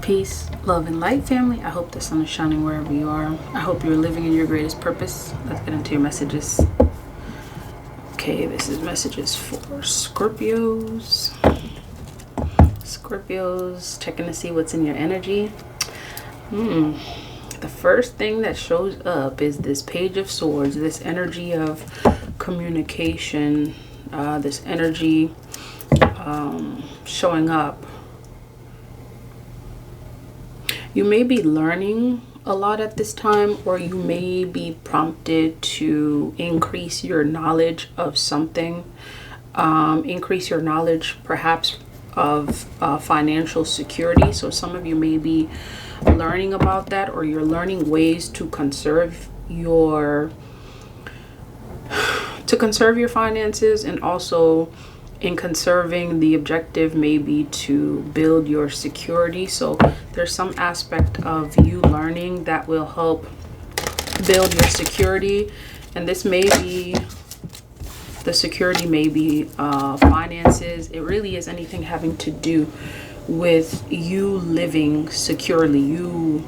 Peace, love, and light, family. I hope the sun is shining wherever you are. I hope you're living in your greatest purpose. Let's get into your messages. Okay, this is messages for Scorpios. Scorpios, checking to see what's in your energy. The first thing that shows up is this Page of Swords, this energy of communication, this energy showing up. You may be learning a lot at this time, or you may be prompted to increase your knowledge of something, increase your knowledge perhaps of financial security. So some of you may be learning about that, or you're learning ways to conserve your finances, and also in conserving, the objective may be to build your security. So there's some aspect of you learning that will help build your security, and this may be, the security may be finances. It really is anything having to do with you living securely, you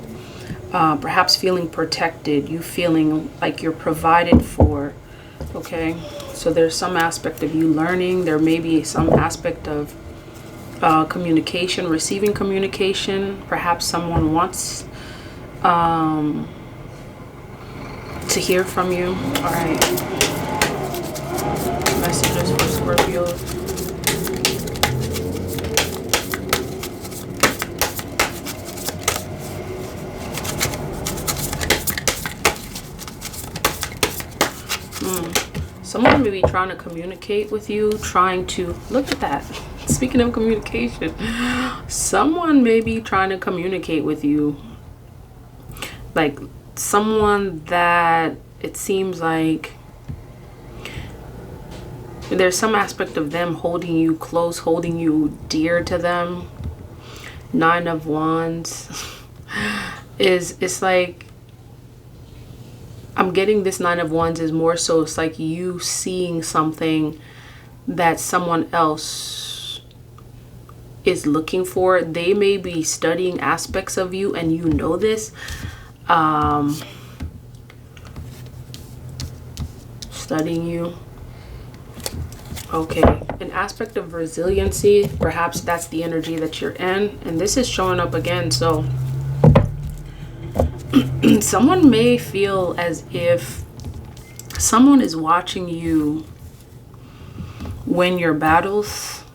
perhaps feeling protected, you feeling like you're provided for. Okay, so there's some aspect of you learning. There may be some aspect of communication, receiving communication. Perhaps someone wants to hear from you. All right, messages for Scorpio. Someone may be trying to communicate with you, trying to, look at that. Speaking of communication, someone may be trying to communicate with you. Like someone that it seems like there's some aspect of them holding you close, holding you dear to them. 9 of Wands it's like, I'm getting this 9 of Wands is more so, it's like you seeing something that someone else is looking for. They may be studying aspects of you, and you know this. Studying you. Okay, an aspect of resiliency. Perhaps that's the energy that you're in, and this is showing up again. So someone may feel as if someone is watching you win your battles.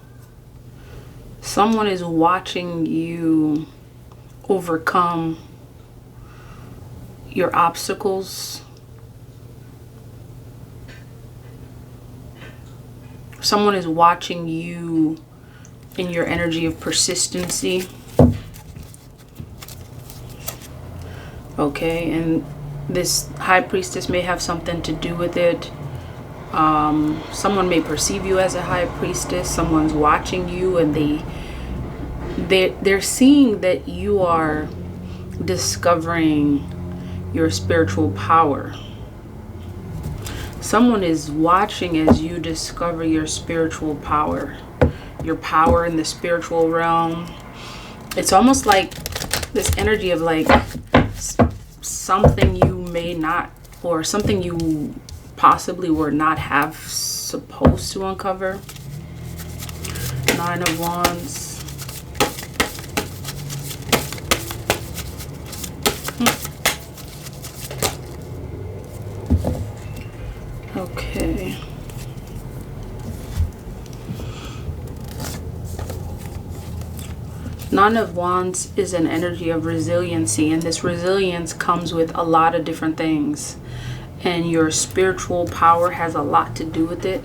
Someone is watching you overcome your obstacles. Someone is watching you in your energy of persistency. Okay, and this High Priestess may have something to do with it. Someone may perceive you as a High Priestess. Someone's watching you, and they're seeing that you are discovering your spiritual power. Someone is watching as you discover your spiritual power, your power in the spiritual realm. It's almost like this energy of like something you may not, or something you possibly were not have supposed to uncover. 9 of Wands. Okay. Nine of Wands is an energy of resiliency, and this resilience comes with a lot of different things, and your spiritual power has a lot to do with it.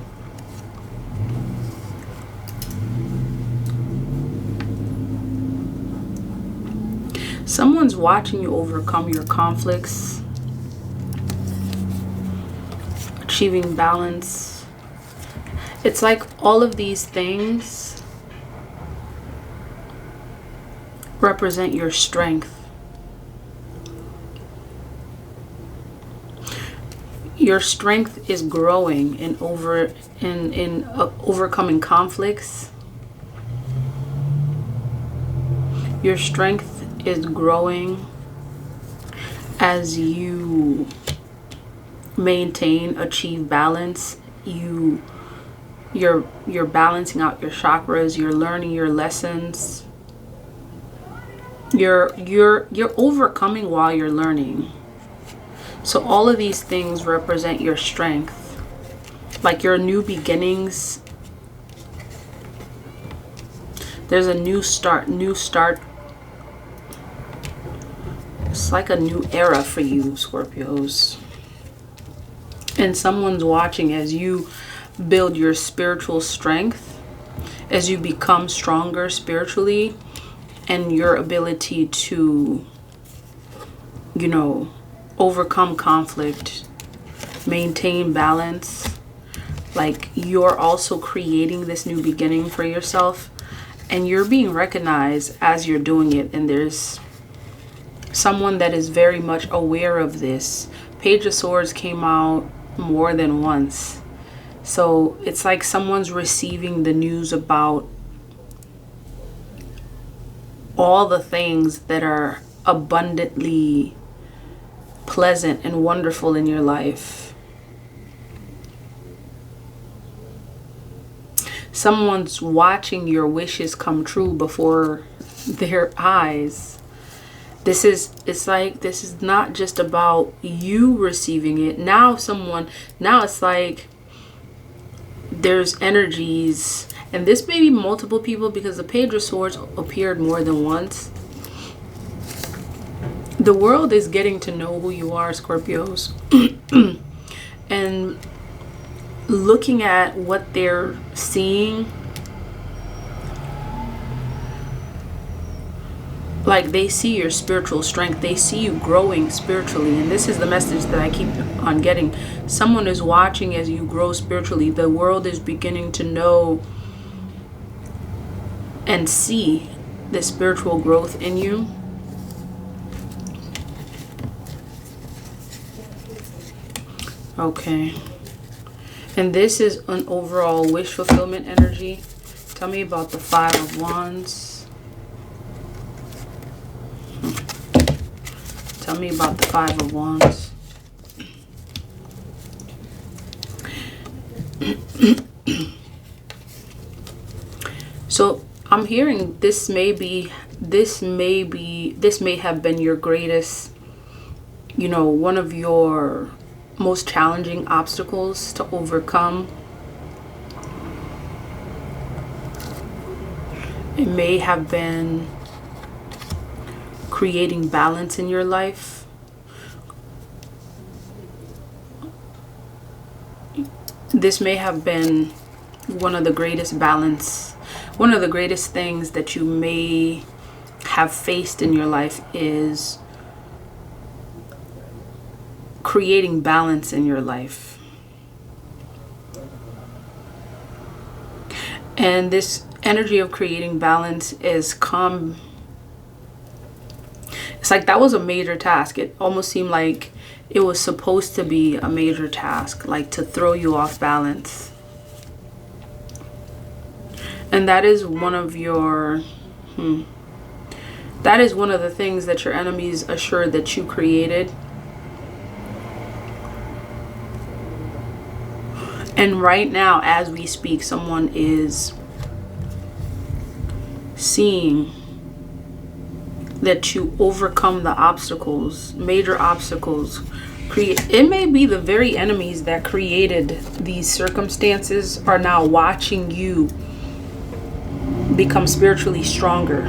Someone's watching you overcome your conflicts, achieving balance. It's like all of these things represent your strength. Your strength is growing in overcoming conflicts. Your strength is growing as you maintain, achieve balance. You're balancing out your chakras, you're learning your lessons. You're overcoming while you're learning. So all of these things represent your strength. Like your new beginnings. There's a new start. It's like a new era for you, Scorpios. And someone's watching as you build your spiritual strength, as you become stronger spiritually, and your ability to, you know, overcome conflict, maintain balance. Like, you're also creating this new beginning for yourself, and you're being recognized as you're doing it. And there's someone that is very much aware of this. Page of Swords came out more than once. So it's like someone's receiving the news about all the things that are abundantly pleasant and wonderful in your life. Someone's watching your wishes come true before their eyes. This is not just about you receiving it. Now it's like there's energies, and this may be multiple people because the Page of Swords appeared more than once. The world is getting to know who you are, Scorpios. And looking at what they're seeing, like they see your spiritual strength, they see you growing spiritually. And this is the message that I keep on getting. Someone is watching as you grow spiritually. The world is beginning to know and see the spiritual growth in you. Okay. And this is an overall wish fulfillment energy. Tell me about the Five of Wands. Tell me about the Five of Wands. So I'm hearing this may have been your greatest, you know, one of your most challenging obstacles to overcome. It may have been creating balance in your life. This may have been one of the greatest things that you may have faced in your life is creating balance in your life. And this energy of creating balance is it's like that was a major task. It almost seemed like it was supposed to be a major task, like to throw you off balance. And that is one of your that is one of the things that your enemies assured that you created. And right now, as we speak, someone is seeing that you overcome the obstacles, major obstacles. It may be the very enemies that created these circumstances are now watching you become spiritually stronger.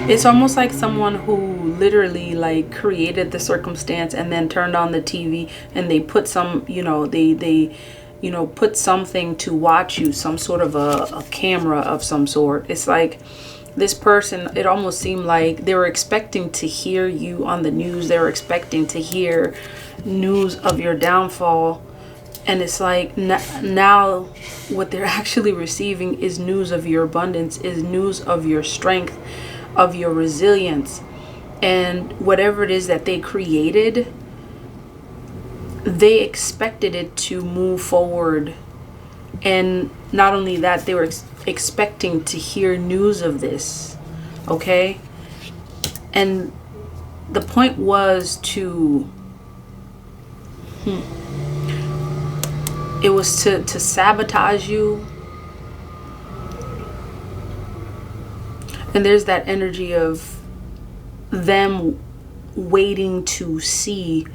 It's almost like someone who literally like created the circumstance and then turned on the TV and they put some, you know, they put something to watch you, some sort of a camera of some sort. It's like this person, it almost seemed like they were expecting to hear you on the news. They were expecting to hear news of your downfall. And it's like now what they're actually receiving is news of your abundance, is news of your strength, of your resilience. And whatever it is that they created, they expected it to move forward. And not only that, they were expecting to hear news of this, okay? And the point was to it was to sabotage you. And there's that energy of them waiting to see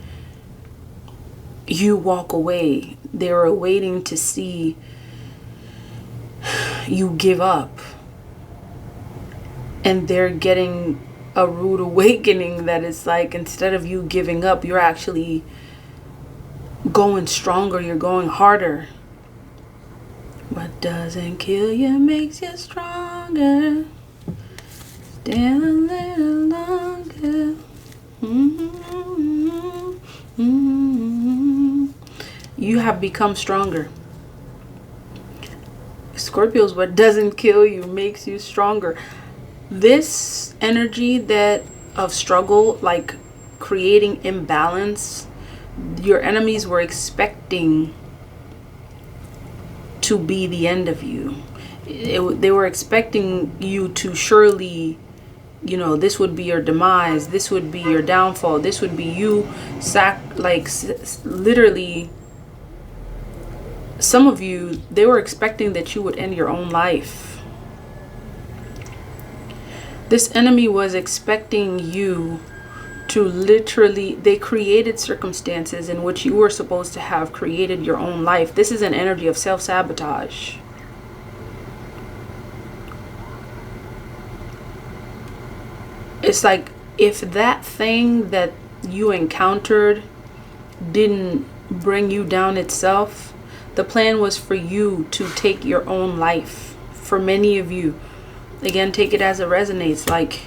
you walk away. They were waiting to see you give up. And they're getting a rude awakening that is like, instead of you giving up, you're actually going stronger. You're going harder. What doesn't kill you makes you stronger. Stand a little longer. You have become stronger. Scorpios, what doesn't kill you makes you stronger. This energy that of struggle, like creating imbalance, your enemies were expecting to be the end of you. They were expecting you to surely, you know, this would be your demise, this would be your downfall, this would be you literally, some of you, they were expecting that you would end your own life. This enemy was expecting you to literally, they created circumstances in which you were supposed to have created your own life. This is an energy of self-sabotage. It's like, if that thing that you encountered didn't bring you down itself, the plan was for you to take your own life. For many of you, again, take it as it resonates, like,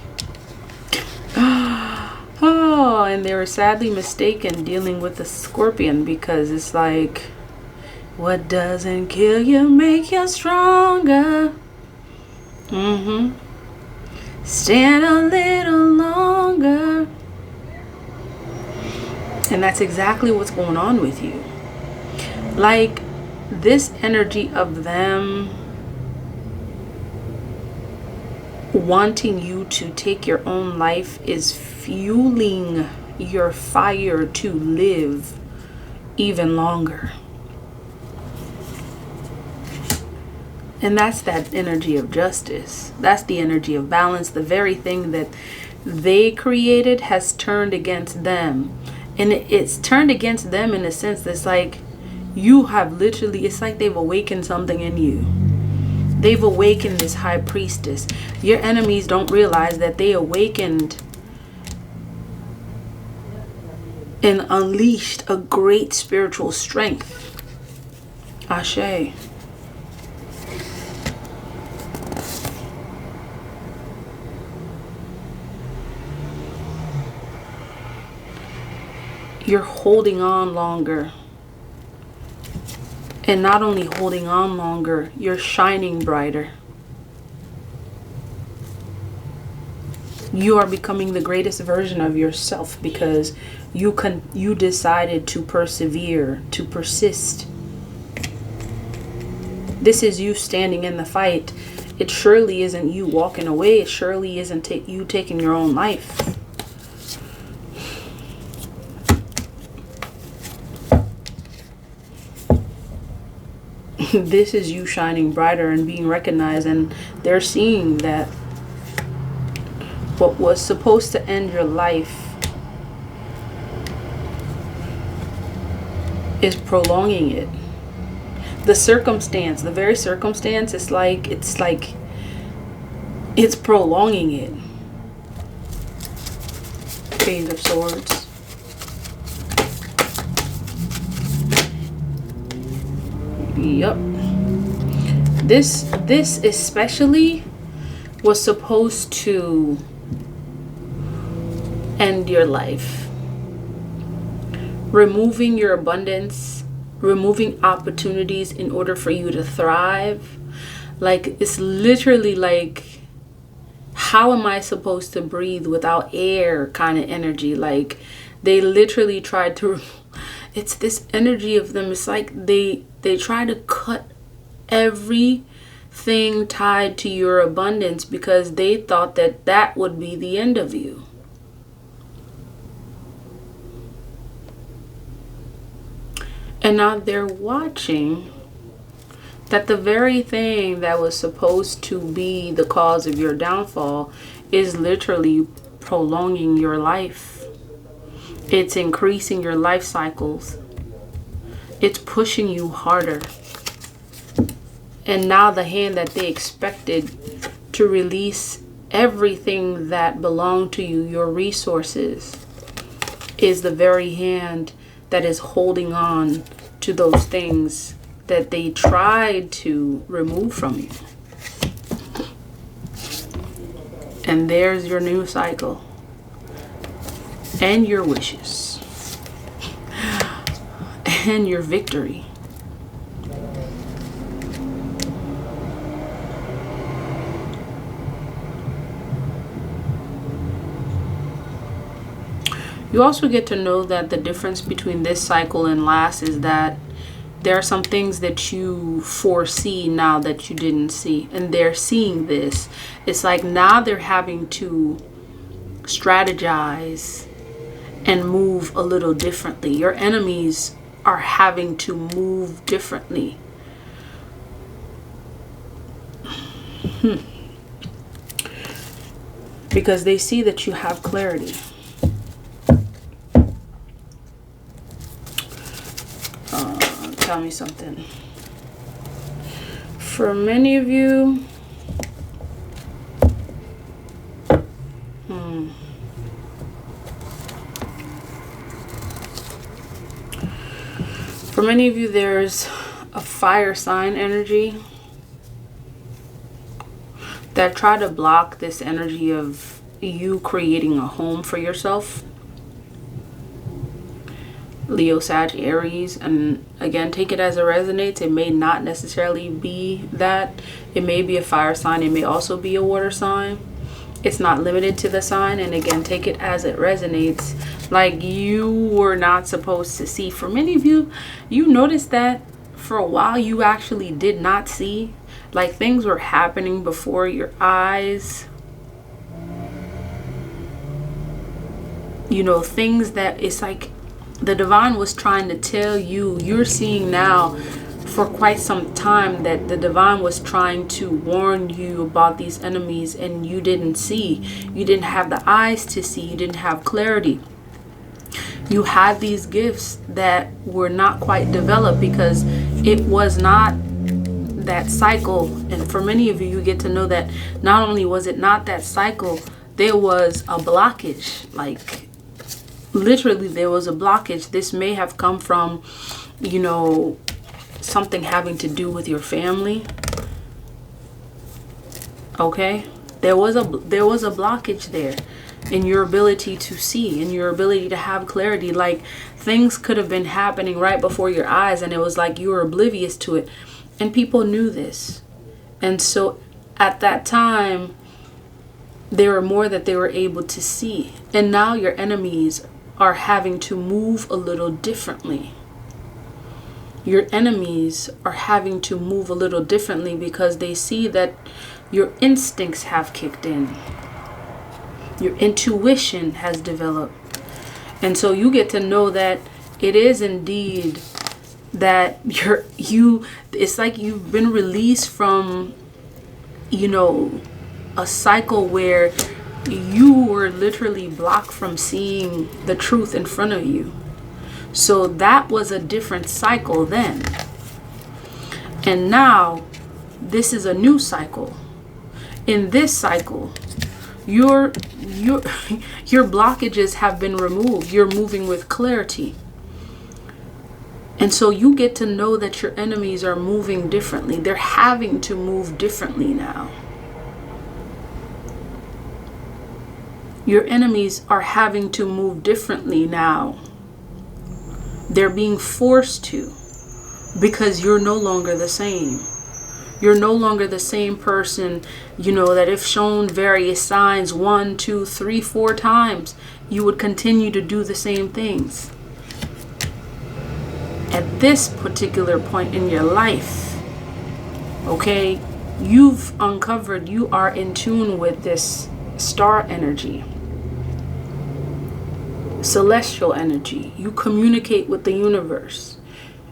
oh, and they were sadly mistaken dealing with a Scorpion, because it's like, what doesn't kill you make you stronger. Stand a little longer. And that's exactly what's going on with you. Like, this energy of them wanting you to take your own life is fueling your fire to live even longer. And that's that energy of justice. That's the energy of balance. The very thing that they created has turned against them. And it's turned against them in a sense that's like, you have literally, it's like they've awakened something in you. They've awakened this high priestess. Your enemies don't realize that they awakened and unleashed a great spiritual strength. Ashe. You're holding on longer. And not only holding on longer, you're shining brighter. You are becoming the greatest version of yourself because you decided to persevere, to persist. This is you standing in the fight. It surely isn't you walking away. It surely isn't you taking your own life. This is you shining brighter and being recognized, and they're seeing that what was supposed to end your life is prolonging it. The circumstance, the very circumstance, it's prolonging it. Page of Swords. Yep. This especially was supposed to end your life. Removing your abundance, removing opportunities in order for you to thrive. Like, it's literally like, how am I supposed to breathe without air kind of energy? Like, they literally tried to, it's this energy of them. It's like they try to cut everything thing tied to your abundance because they thought that that would be the end of you. And now they're watching that the very thing that was supposed to be the cause of your downfall is literally prolonging your life. It's increasing your life cycles. It's pushing you harder. And now the hand that they expected to release everything that belonged to you, your resources, is the very hand that is holding on to those things that they tried to remove from you. And there's your new cycle and your wishes and your victory. You also get to know that the difference between this cycle and last is that there are some things that you foresee now that you didn't see. And they're seeing this. It's like now they're having to strategize and move a little differently. Your enemies are having to move differently. Because they see that you have clarity. Tell me something. For many of you, there's a fire sign energy that try to block this energy of you creating a home for yourself. Leo, Sag, Aries, and again, take it as it resonates. It may not necessarily be that. It may be a fire sign. It may also be a water sign. It's not limited to the sign. And again, take it as it resonates. Like you were not supposed to see. For many of you, you noticed that for a while you actually did not see. Like things were happening before your eyes. You know, things that it's like the divine was trying to tell you, you're seeing now for quite some time that the divine was trying to warn you about these enemies and you didn't see. You didn't have the eyes to see. You didn't have clarity. You had these gifts that were not quite developed because it was not that cycle. And for many of you, you get to know that not only was it not that cycle, there was a blockage. Like literally there was a blockage. This may have come from, you know, something having to do with your family. Okay, there was a blockage there in your ability to see, in your ability to have clarity. Like things could have been happening right before your eyes and it was like you were oblivious to it, and people knew this. And so at that time there were more that they were able to see, and now your enemies are having to move a little differently. Your enemies are having to move a little differently because they see that your instincts have kicked in. Your intuition has developed. And so you get to know that it is indeed that it's like you've been released from, you know, a cycle where you were literally blocked from seeing the truth in front of you. So that was a different cycle then. And now this is a new cycle. In this cycle, your blockages have been removed. You're moving with clarity. And so you get to know that your enemies are moving differently. They're having to move differently now. Your enemies are having to move differently now. They're being forced to, because you're no longer the same. You're no longer the same person, you know, that if shown various signs 1, 2, 3, 4 times, you would continue to do the same things. At this particular point in your life, okay, you've uncovered you are in tune with this star energy, celestial energy. You communicate with the universe.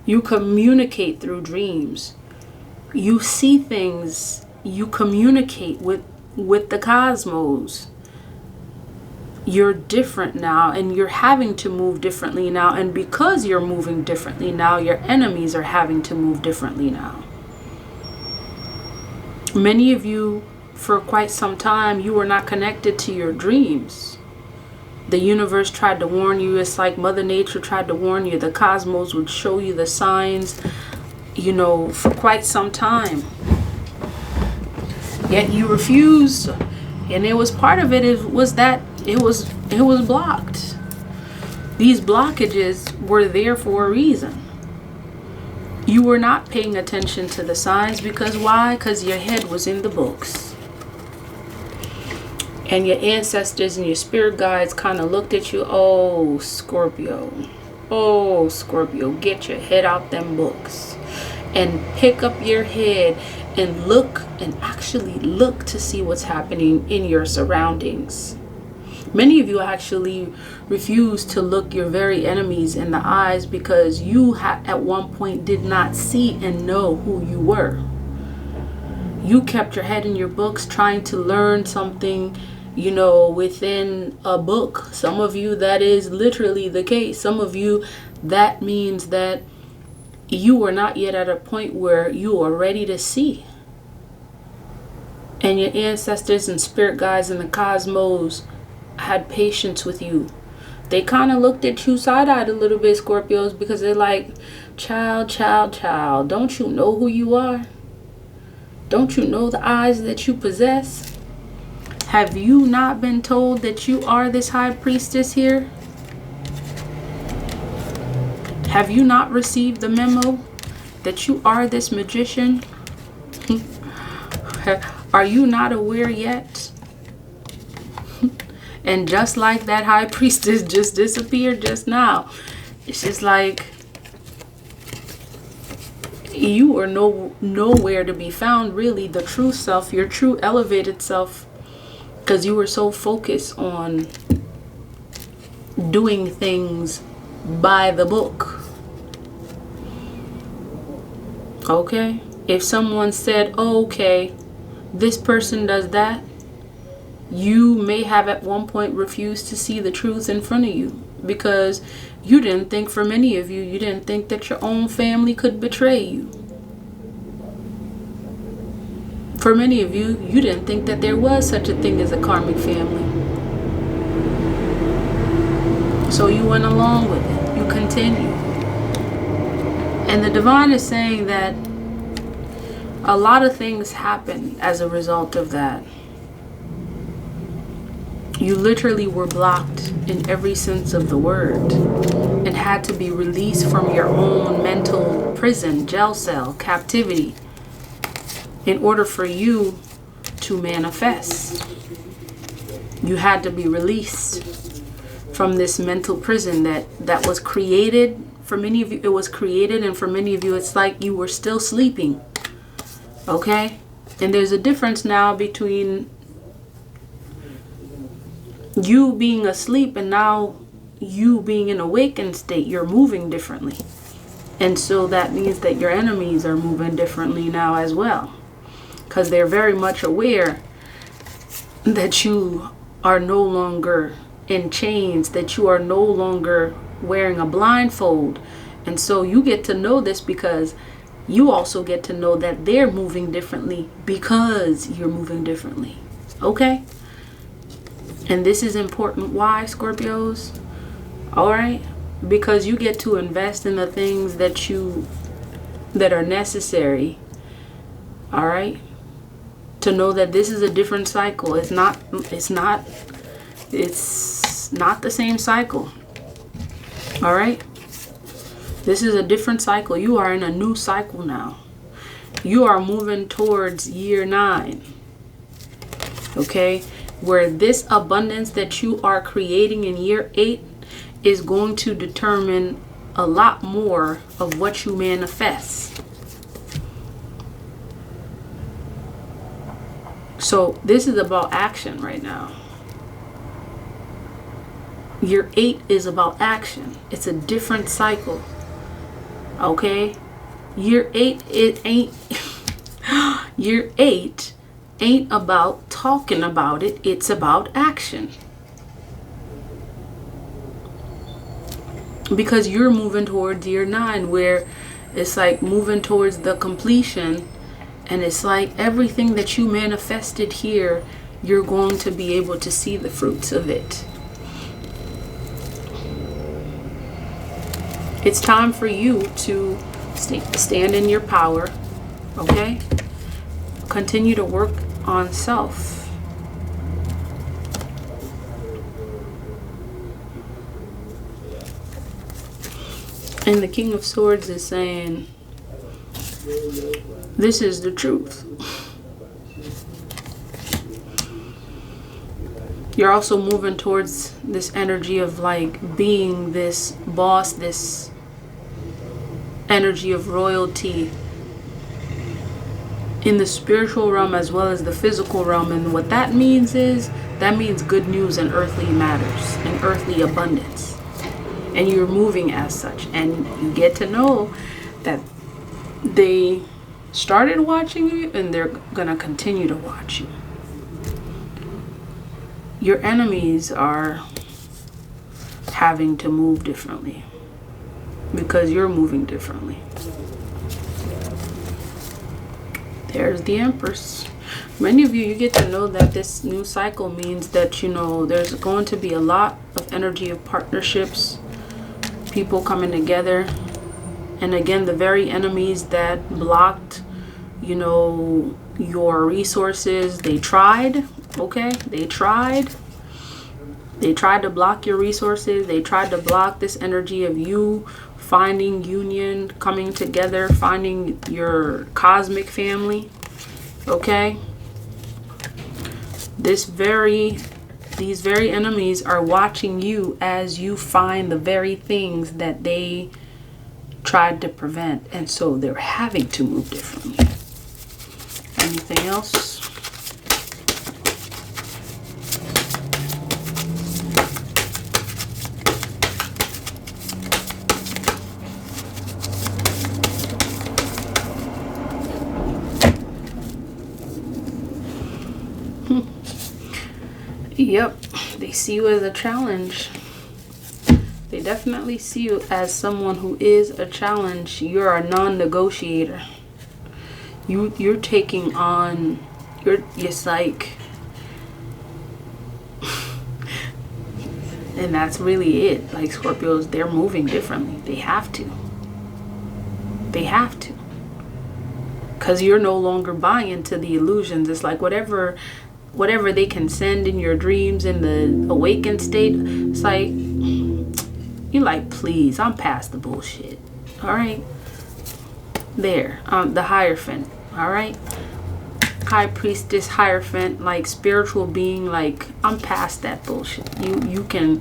You communicate through dreams. You see things. You communicate with the cosmos. You're different now, and you're having to move differently now. And because you're moving differently now, your enemies are having to move differently now. Many of you, for quite some time, you were not connected to your dreams. The universe tried to warn you. It's like Mother Nature tried to warn you. The cosmos would show you the signs, you know, for quite some time. Yet you refused. And it was part of it was that it was blocked. These blockages were there for a reason. You were not paying attention to the signs because why? Because your head was in the books. And your ancestors and your spirit guides kind of looked at you. Oh, Scorpio. Oh, Scorpio, get your head out them books. And pick up your head and look, and actually look to see what's happening in your surroundings. Many of you actually refuse to look your very enemies in the eyes because you at one point did not see and know who you were. You kept your head in your books trying to learn something, you know, within a book. Some of you, that is literally the case. Some of you, that means that you are not yet at a point where you are ready to see. And your ancestors and spirit guides in the cosmos had patience with you. They kind of looked at you side-eyed a little bit, Scorpios, because they're like, child, don't you know who you are? Don't you know the eyes that you possess? Have you not been told that you are this high priestess here? Have you not received the memo that you are this magician? Are you not aware yet? And just like that high priestess just disappeared just now, it's just like you were nowhere to be found, really, the true self, your true elevated self, because you were so focused on doing things by the book. Okay? If someone said, oh, okay, this person does that, you may have at one point refused to see the truth in front of you because you didn't think, for many of you, you didn't think that your own family could betray you. For many of you, you didn't think that there was such a thing as a karmic family. So you went along with it. You continued. And the divine is saying that a lot of things happen as a result of that. You literally were blocked in every sense of the word and had to be released from your own mental prison, jail cell, captivity, in order for you to manifest. You had to be released from this mental prison that was created. For many of you, it was created, and for many of you, it's like you were still sleeping. Okay? And there's a difference now between you being asleep and now you being in awakened state. You're moving differently. And so that means that your enemies are moving differently now as well. Because they're very much aware that you are no longer in chains, that you are no longer wearing a blindfold. And so you get to know this because you also get to know that they're moving differently because you're moving differently. Okay? And this is important. Why, Scorpios? All right? Because you get to invest in the things that are necessary. All right? To know that this is a different cycle. It's not the same cycle. All right? This is a different cycle. You are in a new cycle now. You are moving towards year 9. Okay? Where this abundance that you are creating in year 8 is going to determine a lot more of what you manifest. So this is about action right now. Year 8 is about action. It's a different cycle. Okay? Year 8, it ain't Year 8 ain't about talking about it. It's about action. Because you're moving towards year 9, where it's like moving towards the completion. And it's like everything that you manifested here, you're going to be able to see the fruits of it. It's time for you to stand in your power, okay? Continue to work on self. And the King of Swords is saying, this is the truth. You're also moving towards this energy of like being this boss, this energy of royalty in the spiritual realm as well as the physical realm. And what that means is, that means good news and earthly matters and earthly abundance. And you're moving as such. And you get to know that they started watching you and they're going to continue to watch you. Your enemies are having to move differently because you're moving differently. There's the Empress. Many of you get to know that this new cycle means that, you know, there's going to be a lot of energy of partnerships, people coming together. And again, the very enemies that blocked, you know, your resources, they tried, okay? They tried to block your resources. They tried to block this energy of you finding union, coming together, finding your cosmic family, okay? These very enemies are watching you as you find the very things that they tried to prevent, and so they're having to move differently. Anything else? Yep, they see you as a challenge. They definitely see you as someone who is a challenge. You're a non-negotiator. You're taking on, it's like, and that's really it. Like Scorpios, they're moving differently. They have to. They have to. Because you're no longer buying into the illusions. It's like whatever they can send in your dreams in the awakened state, it's like, you're like, please, I'm past the bullshit. All right? There. The Hierophant. All right? High Priestess, Hierophant, like spiritual being, like, I'm past that bullshit. You can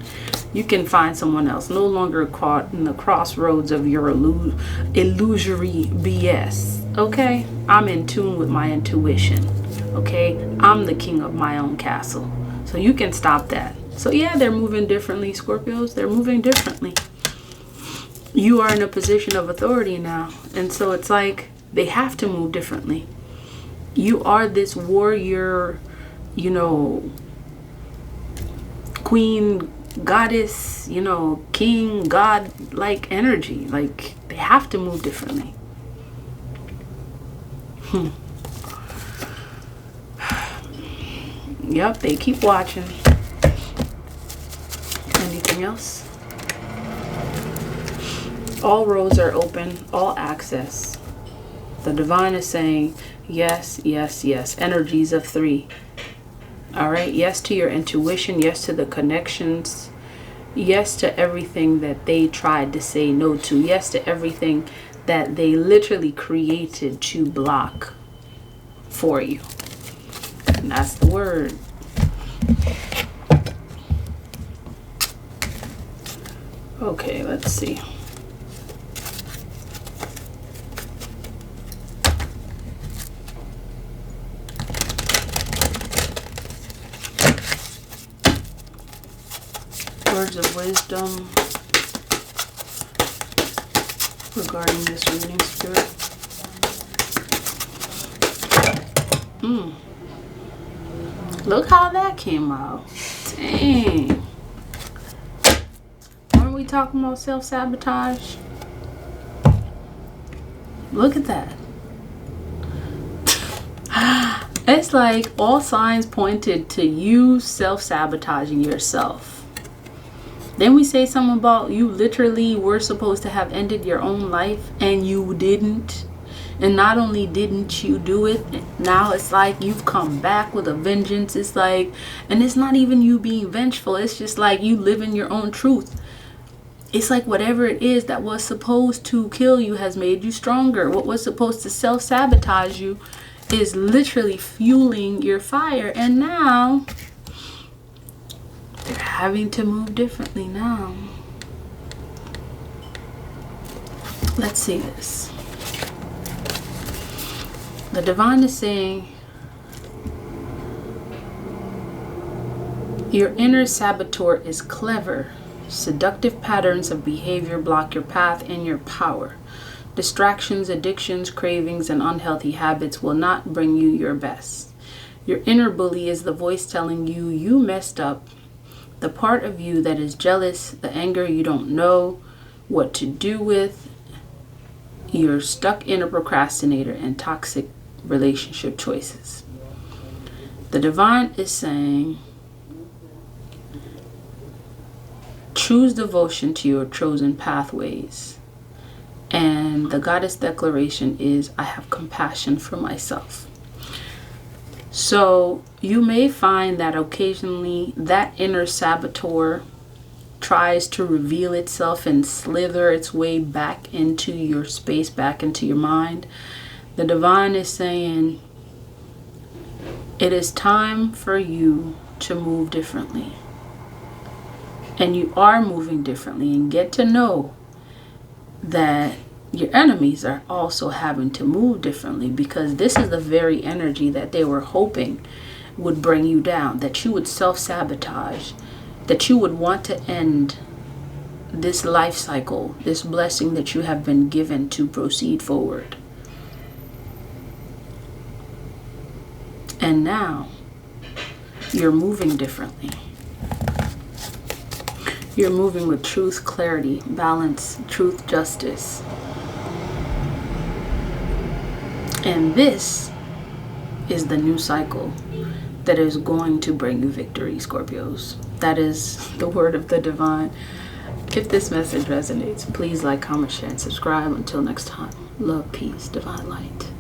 find someone else. No longer caught in the crossroads of your illusory BS. Okay? I'm in tune with my intuition. Okay? I'm the king of my own castle. So you can stop that. So yeah, they're moving differently, Scorpios. They're moving differently. You are in a position of authority now. And so it's like they have to move differently. You are this warrior, you know, queen, goddess, you know, king, god-like energy. Like, they have to move differently. Yep, they keep watching. Anything else? All roads are open, all access. The divine is saying, yes, yes, yes. Energies of 3. All right. Yes to your intuition. Yes to the connections. Yes to everything that they tried to say no to. Yes to everything that they literally created to block for you. And that's the word. Okay, let's see. Words of wisdom regarding this reading, Spirit. Look how that came out. Dang. Weren't we talking about self-sabotage? Look at that. It's like all signs pointed to you self-sabotaging yourself. Then we say something about you literally were supposed to have ended your own life and you didn't. And not only didn't you do it, now it's like you've come back with a vengeance. It's like, and it's not even you being vengeful. It's just like you living your own truth. It's like whatever it is that was supposed to kill you has made you stronger. What was supposed to self-sabotage you is literally fueling your fire. And now they're having to move differently now. Let's see this. The divine is saying your inner saboteur is clever. Seductive patterns of behavior block your path and your power. Distractions, addictions, cravings, and unhealthy habits will not bring you your best. Your inner bully is the voice telling you you messed up. The part of you that is jealous, the anger you don't know what to do with. You're stuck in a procrastinator and toxic relationship choices. The divine is saying choose devotion to your chosen pathways. And the goddess declaration is I have compassion for myself. So you may find that occasionally that inner saboteur tries to reveal itself and slither its way back into your space, back into your mind. The divine is saying it is time for you to move differently. And you are moving differently, and get to know that your enemies are also having to move differently, because this is the very energy that they were hoping would bring you down, that you would self-sabotage, that you would want to end this life cycle, this blessing that you have been given to proceed forward. And now you're moving differently. You're moving with truth, clarity, balance, truth, justice. And this is the new cycle that is going to bring you victory, Scorpios. That is the word of the divine. If this message resonates, please like, comment, share, and subscribe. Until next time, love, peace, divine light.